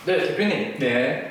네, 대표님. 네.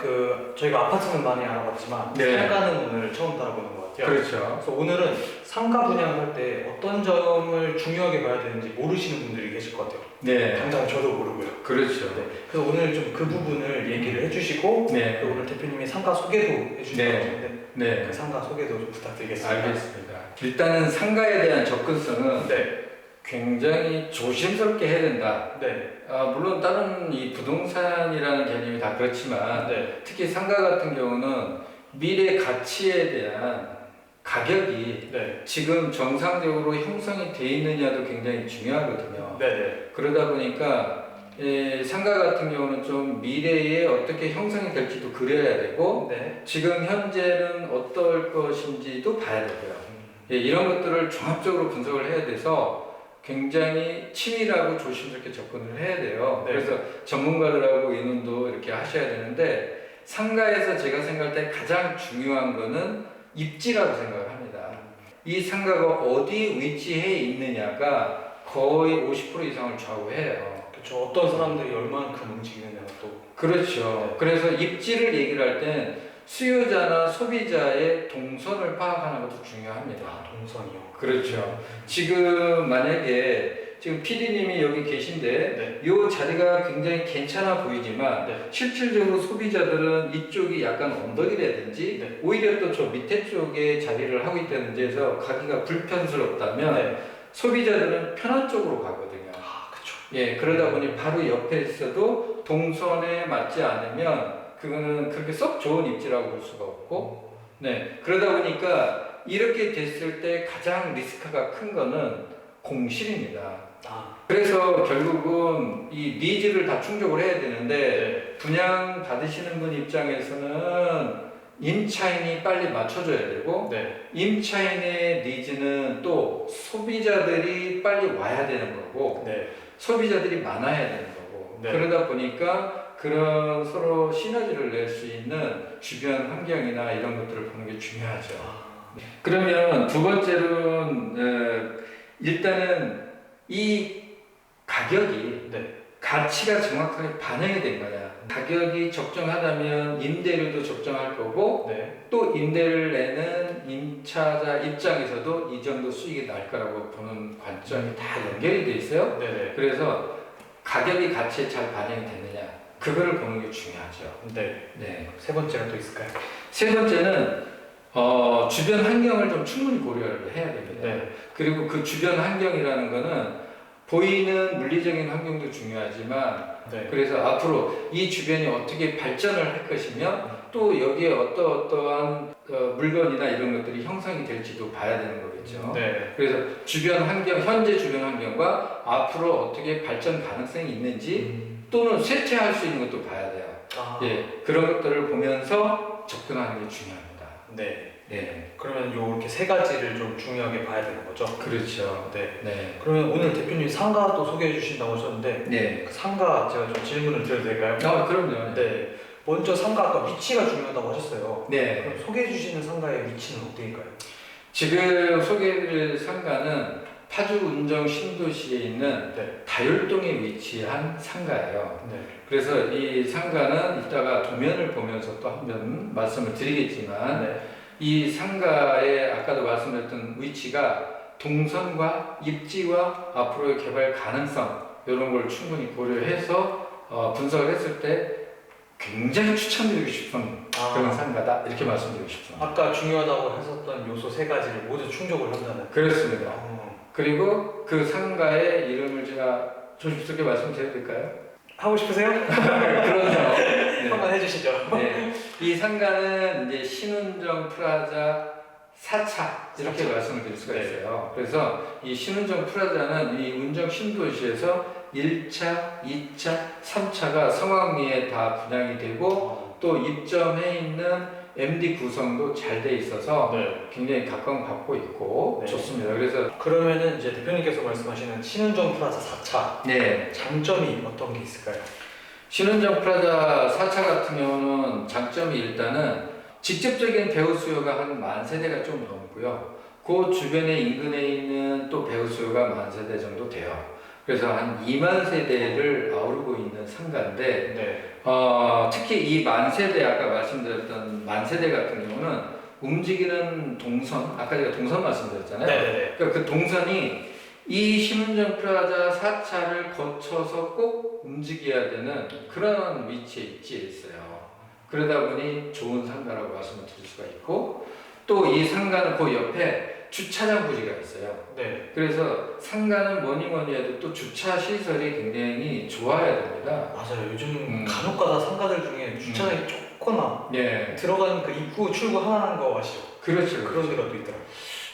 저희가 아파트는 많이 알아봤지만 네. 상가는 오늘 처음 알아보는 것 같아요. 그렇죠. 그래서 오늘은 상가 분양할 때 어떤 점을 중요하게 봐야 되는지 모르시는 분들이 계실 것 같아요. 네. 당장 저도 모르고요. 그렇죠. 네. 그래서 오늘 좀 그 부분을 얘기를 해주시고 네. 또 오늘 대표님이 상가 소개도 해주실 것 네. 같은데 네. 그 상가 소개도 좀 부탁드리겠습니다. 알겠습니다. 일단은 상가에 대한 접근성은 네. 굉장히 조심스럽게 해야 된다. 네. 물론 다른 이 부동산이라는 개념이 다 그렇지만 네. 특히 상가 같은 경우는 미래 가치에 대한 가격이 네. 지금 정상적으로 형성이 돼 있느냐도 굉장히 중요하거든요. 네. 그러다 보니까 상가 같은 경우는 좀 미래에 어떻게 형성이 될지도 그려야 되고 네. 지금 현재는 어떨 것인지도 봐야 되고요. 이런 것들을 종합적으로 분석을 해야 돼서 굉장히 치밀하고 조심스럽게 접근을 해야 돼요. 네. 그래서 전문가들하고 의논도 이렇게 하셔야 되는데 상가에서 제가 생각할 때 가장 중요한 거는 입지라고 생각을 합니다. 이 상가가 어디 위치해 있느냐가 거의 50% 이상을 좌우해요. 그렇죠. 어떤 사람들이 얼만큼 움직이느냐가 또. 그렇죠. 그래서 입지를 얘기를 할 땐 수요자나 소비자의 동선을 파악하는 것도 중요합니다. 동선이요. 그렇죠. 지금 만약에 지금 PD님이 여기 계신데 네. 이 자리가 굉장히 괜찮아 보이지만 네. 실질적으로 소비자들은 이쪽이 약간 언덕이라든지 네. 오히려 또 저 밑에 쪽에 자리를 하고 있다든지 해서 가기가 불편스럽다면 네. 소비자들은 편한 쪽으로 가거든요. 그렇죠. 예, 그러다 보니 바로 옆에 있어도 동선에 맞지 않으면 그거는 그렇게 썩 좋은 입지라고 볼 수가 없고, 네, 그러다 보니까 이렇게 됐을 때 가장 리스크가 큰 거는 공실입니다. 그래서 결국은 이 니즈를 다 충족을 해야 되는데 분양 받으시는 분 입장에서는 임차인이 빨리 맞춰줘야 되고 네. 임차인의 니즈는 또 소비자들이 빨리 와야 되는 거고 네. 소비자들이 많아야 되는 거고 네. 그러다 보니까 그런 서로 시너지를 낼 수 있는 주변 환경이나 이런 것들을 보는 게 중요하죠. 그러면 두 번째로는 일단은 이 가격이 네. 가치가 정확하게 반영이 된 거냐. 가격이 적정하다면 임대료도 적정할 거고 네. 또 임대를 내는 임차자 입장에서도 이 정도 수익이 날 거라고 보는 관점이 다 연결이 돼 있어요. 네. 그래서 가격이 가치에 잘 반영이 됐느냐 그거를 보는 게 중요하죠. 네. 네. 세 번째가 또 있을까요? 세 번째는 주변 환경을 좀 충분히 고려를 해야 됩니다. 네. 그리고 그 주변 환경이라는 거는 보이는 물리적인 환경도 중요하지만 네. 그래서 앞으로 이 주변이 어떻게 발전을 할 것이며 또 여기에 어떠한 물건이나 이런 것들이 형성이 될지도 봐야 되는 거겠죠. 네. 그래서 주변 환경, 현재 주변 환경과 앞으로 어떻게 발전 가능성이 있는지 또는 쇠퇴할 수 있는 것도 봐야 돼요. 예, 그런 것들을 보면서 접근하는 게 중요합니다. 네. 네. 그러면 요렇게 세 가지를 좀 중요하게 봐야 되는 거죠? 그렇죠. 네. 네. 그러면 오늘 대표님 상가 또 소개해 주신다고 하셨는데 네. 그 상가 제가 좀 질문을 드려도 될까요? 그럼요. 네. 먼저 상가 아까 위치가 중요하다고 하셨어요. 네. 그럼 소개해 주시는 상가의 위치는 어디일까요? 지금 소개해드릴 상가는 파주 운정 신도시에 있는 네. 다율동에 위치한 상가예요. 네. 그래서 이 상가는 이따가 도면을 보면서 또 한번 말씀을 드리겠지만 네. 이 상가의 아까도 말씀드렸던 위치가 동선과 입지와 앞으로의 개발 가능성 이런 걸 충분히 고려해서 분석을 했을 때 굉장히 추천드리고 싶은 그런 상가다 이렇게 말씀드리고 싶습니다. 아까 중요하다고 하셨던 요소 세 가지를 모두 충족을 한다는. 그렇습니다. 그리고 그 상가의 이름을 제가 조심스럽게 말씀드려도 될까요? 하고 싶으세요? 그럼요. 네. 한번 해주시죠. 네. 이 상가는 이제 신운정 프라자 4차 이렇게 말씀을 드릴 수가 있어요. 그래서 이 신운정 프라자는 이 운정 신도시에서 1차, 2차, 3차가 성황리에 다 분양이 되고 또 입점해 있는 MD 구성도 잘 돼 있어서 네. 굉장히 각광받고 있고 네. 좋습니다. 그래서 그러면은 이제 대표님께서 말씀하시는 신운정 플라자 4차 네. 장점이 어떤 게 있을까요? 신운정 프라자 4차 같은 경우는 장점이 일단은 직접적인 배우 수요가 한 10,000세대가 좀 넘고요. 그 주변에 인근에 있는 또 배우 수요가 10,000세대 정도 돼요. 그래서 한 20,000세대를 아우르고 있는 상가인데 네. 특히 이 만세대, 아까 말씀드렸던 만세대 같은 경우는 움직이는 동선, 아까 제가 동선 말씀드렸잖아요. 네네네. 그러니까 그 동선이 이 신운정 프라자 4차를 거쳐서 꼭 움직여야 되는 그런 위치에 위치해 있어요. 그러다 보니 좋은 상가라고 말씀을 드릴 수가 있고, 또 이 상가는 그 옆에 주차장 부지가 있어요. 네. 그래서 상가는 뭐니 해도 또 주차 시설이 굉장히 좋아야 됩니다. 맞아요. 요즘 간혹가다 상가들 중에 주차장이 좁거나 네, 들어가는 그 입구 출구 하나하는 거 아시죠? 그렇죠. 그런 데가 또 있더라고요.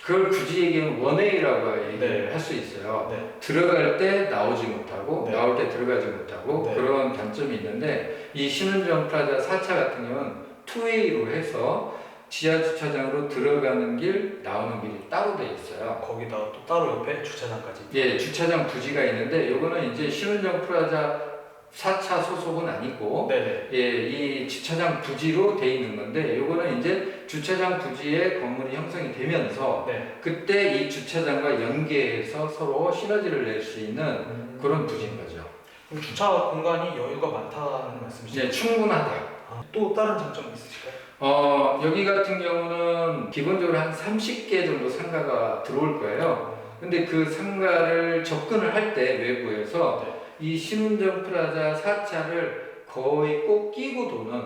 그걸 굳이 얘기하면 원웨이라고 네. 얘기를 할 수 있어요. 네. 들어갈 때 나오지 못하고 네. 나올 때 들어가지 못하고 네. 그런 단점이 있는데, 이 신운정 프라자 4차 같은 경우는 투웨이로 해서 지하 주차장으로 들어가는 길, 나오는 길이 따로 돼 있어요. 거기다가 또 따로 옆에 주차장까지. 예, 주차장 부지가 있는데 요거는 이제 신운정 프라자 4차 소속은 아니고, 네네. 예, 이 주차장 부지로 돼 있는 건데, 요거는 이제 주차장 부지에 건물이 형성이 되면서 네. 그때 이 주차장과 연계해서 서로 시너지를 낼 수 있는 그런 부지인 거죠. 그럼 주차 공간이 여유가 많다는 말씀이시죠? 네, 충분하다. 또 다른 장점이 있으실까요? 여기 같은 경우는 기본적으로 한 30개 정도 상가가 들어올 거예요. 근데 그 상가를 접근을 할 때 외부에서 네. 이 신운정 프라자 4차를 거의 꼭 끼고 도는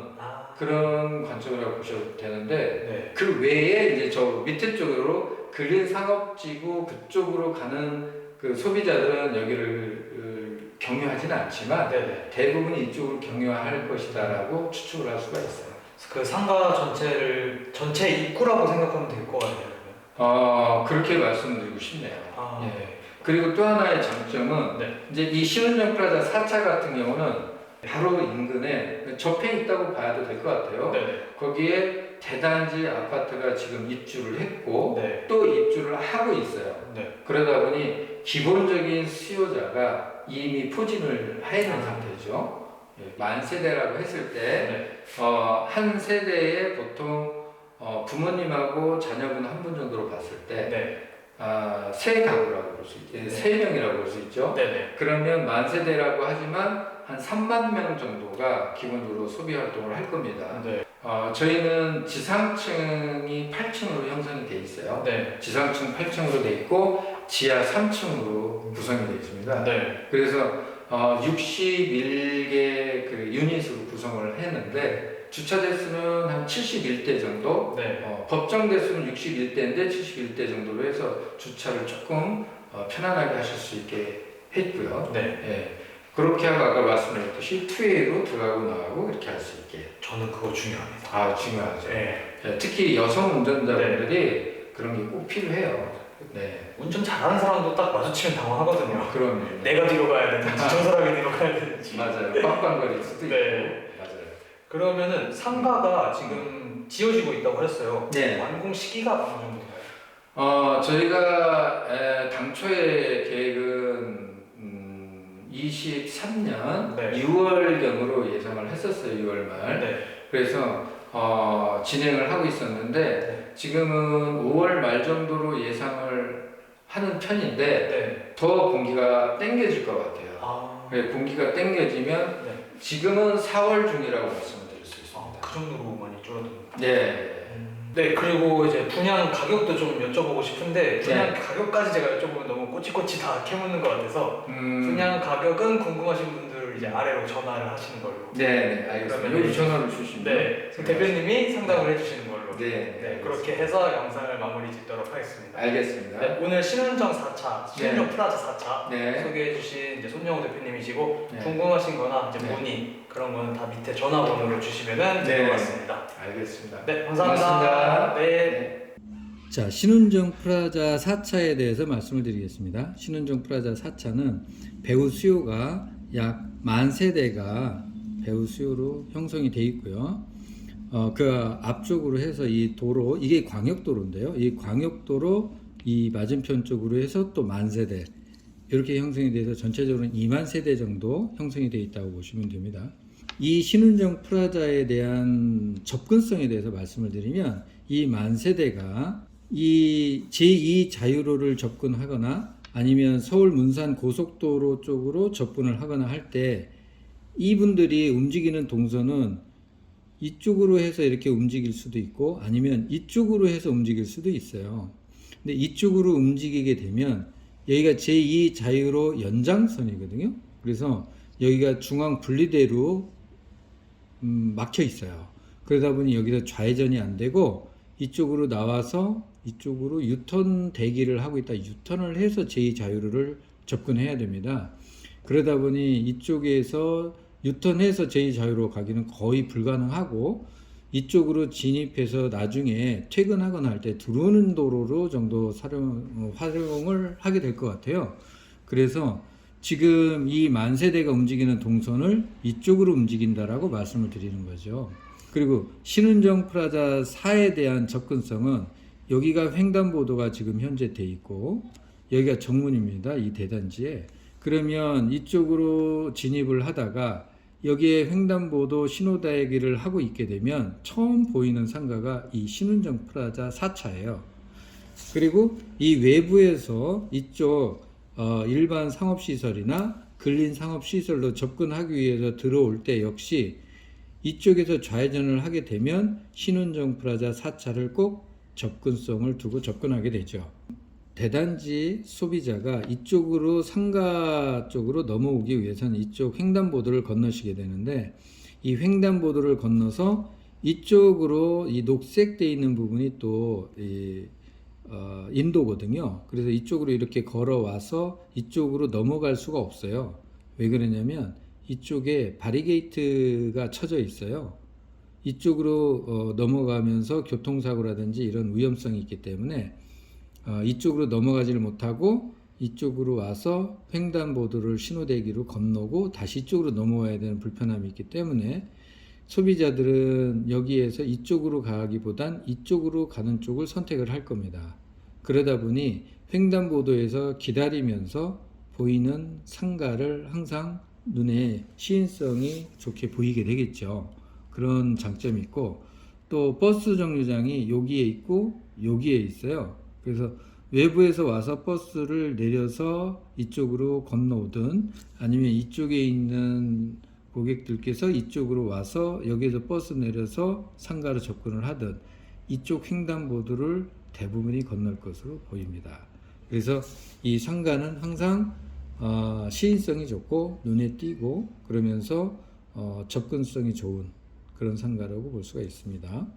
그런 관점이라고 보셔도 되는데, 네. 그 외에 이제 저 밑에 쪽으로 그린 상업지구 그쪽으로 가는 그 소비자들은 여기를 경유하지는 않지만 네네. 대부분이 이쪽으로 경유할 것이다라고 추측을 할 수가 있어요. 그 상가 전체 입구라고 생각하면 될 것 같아요. 그렇게 말씀드리고 싶네요. 아. 예. 그리고 또 하나의 장점은 네. 이제 이 신운정 프라자 4차 같은 경우는 바로 인근에 접해 있다고 봐도 될 것 같아요. 네네. 거기에 대단지 아파트가 지금 입주를 했고 네. 또 입주를 하고 있어요. 네. 그러다 보니 기본적인 수요자가 이미 포진을 해 있는 상태죠. 예, 만세대라고 했을 때 네. 한 세대에 보통 부모님하고 자녀분 한 분 정도로 봤을 때 네. 세 가구라고 볼 수 있죠. 네. 세 명이라고 볼 수 있죠. 네네. 그러면 만세대라고 하지만 한 3만 명 정도가 기본적으로 소비 활동을 할 겁니다. 네. 저희는 지상층이 8층으로 형성이 돼 있어요. 네. 지상층 8층으로 돼 있고 지하 3층으로 구성이 되어 있습니다. 네. 그래서 61개 그 유닛으로 구성을 했는데 주차 대수는 한 71대 정도, 네. 법정 대수는 61대인데 71대 정도로 해서 주차를 조금 편안하게 하실 수 있게 했고요. 네. 예, 그렇게 하고 아까 말씀드렸듯이 투웨이로 들어가고 나가고 이렇게 할 수 있게. 저는 그거 중요합니다. 중요하죠. 네. 예, 특히 여성 운전자분들이 그런 게 꼭 필요해요. 네. 운전 잘하는 사람도 딱 마주치면 당황하거든요. 그럼 내가 뒤로 가야 되는지 저 사람이 뒤로 가야 되는지. 맞아요. 빵빵거릴 수도 있고. 네. 맞아요. 그러면은 상가가 지금 지어지고 있다고 하셨어요. 네. 완공 시기가 어느 정도인가요? 저희가 당초의 계획은 23년 네. 6월경으로 예상을 했었어요. 6월 말. 네. 그래서 진행을 하고 있었는데 네. 지금은 5월 말 정도로 예상을 하는 편인데 네. 더 공기가 땡겨질 것 같아요. 공기가 땡겨지면 네. 지금은 4월 중이라고 말씀을 드릴 수 있습니다. 그 정도로 많이 줄어듭니다. 네. 네, 그리고 이제 분양 가격도 좀 여쭤보고 싶은데 분양 네. 가격까지 제가 여쭤보면 너무 꼬치꼬치 다 캐묻는 것 같아서 분양 가격은 궁금하신 분들 이제 아래로 전화를 하시는 걸로. 네, 알겠습니다. 그러면 여기 전화를 주시면 네, 대표님이 상담을 해주시는 걸로. 네, 그렇게 해서 영상을 마무리 짓도록 하겠습니다. 알겠습니다. 네, 오늘 신운정 4차, 신운정 프라자 4차 네. 소개해주신 이제 손영호 대표님이시고 네. 궁금하신 거나 이제 네. 문의 그런 거는 다 밑에 전화번호를 주시면 될 것 네. 같습니다. 알겠습니다. 네, 감사합니다. 고맙습니다. 네. 자, 신운정 프라자 4차에 대해서 말씀을 드리겠습니다. 신운정 프라자 4차는 배후 수요가 약 10,000세대가 배후 수요로 형성이 되어 있고요. 그 앞쪽으로 해서 이 도로, 이게 광역도로인데요. 이 광역도로 이 맞은편 쪽으로 해서 또 10,000세대 이렇게 형성이 돼서 전체적으로는 20,000세대 정도 형성이 되어 있다고 보시면 됩니다. 이 신운정 프라자에 대한 접근성에 대해서 말씀을 드리면 이 10,000세대가 이 제2 자유로를 접근하거나 아니면 서울 문산 고속도로 쪽으로 접근을 하거나 할 때 이분들이 움직이는 동선은 이쪽으로 해서 이렇게 움직일 수도 있고 아니면 이쪽으로 해서 움직일 수도 있어요. 근데 이쪽으로 움직이게 되면 여기가 제2 자유로 연장선이거든요. 그래서 여기가 중앙 분리대로 막혀 있어요. 그러다 보니 여기서 좌회전이 안 되고 이쪽으로 나와서 이쪽으로 유턴 대기를 하고 있다. 유턴을 해서 제2 자유로를 접근해야 됩니다. 그러다 보니 이쪽에서 유턴해서 제2 자유로 가기는 거의 불가능하고 이쪽으로 진입해서 나중에 퇴근하거나 할 때 들어오는 도로로 정도 활용을 하게 될 것 같아요. 그래서 지금 이 만세대가 움직이는 동선을 이쪽으로 움직인다라고 말씀을 드리는 거죠. 그리고 신운정 프라자 4에 대한 접근성은 여기가 횡단보도가 지금 현재 돼 있고 여기가 정문입니다. 이 대단지에. 그러면 이쪽으로 진입을 하다가 여기에 횡단보도 신호대기를 하고 있게 되면 처음 보이는 상가가 이 신운정 프라자 4차예요. 그리고 이 외부에서 이쪽 일반 상업시설이나 근린 상업시설로 접근하기 위해서 들어올 때 역시 이쪽에서 좌회전을 하게 되면 신운정 프라자 4차를 꼭 접근성을 두고 접근하게 되죠. 대단지 소비자가 이쪽으로 상가 쪽으로 넘어오기 위해서는 이쪽 횡단보도를 건너시게 되는데 이 횡단보도를 건너서 이쪽으로 이 녹색되어 있는 부분이 또 인도거든요. 그래서 이쪽으로 이렇게 걸어와서 이쪽으로 넘어갈 수가 없어요. 왜 그러냐면 이쪽에 바리게이트가 쳐져 있어요. 이쪽으로 넘어가면서 교통사고라든지 이런 위험성이 있기 때문에 이쪽으로 넘어가지를 못하고 이쪽으로 와서 횡단보도를 신호대기로 건너고 다시 이쪽으로 넘어와야 되는 불편함이 있기 때문에 소비자들은 여기에서 이쪽으로 가기보단 이쪽으로 가는 쪽을 선택을 할 겁니다. 그러다 보니 횡단보도에서 기다리면서 보이는 상가를 항상 눈에 시인성이 좋게 보이게 되겠죠. 그런 장점이 있고 또 버스 정류장이 여기에 있고 여기에 있어요. 그래서 외부에서 와서 버스를 내려서 이쪽으로 건너오든 아니면 이쪽에 있는 고객들께서 이쪽으로 와서 여기에서 버스 내려서 상가로 접근을 하든 이쪽 횡단보도를 대부분이 건널 것으로 보입니다. 그래서 이 상가는 항상 시인성이 좋고 눈에 띄고 그러면서 접근성이 좋은 그런 상가라고 볼 수가 있습니다.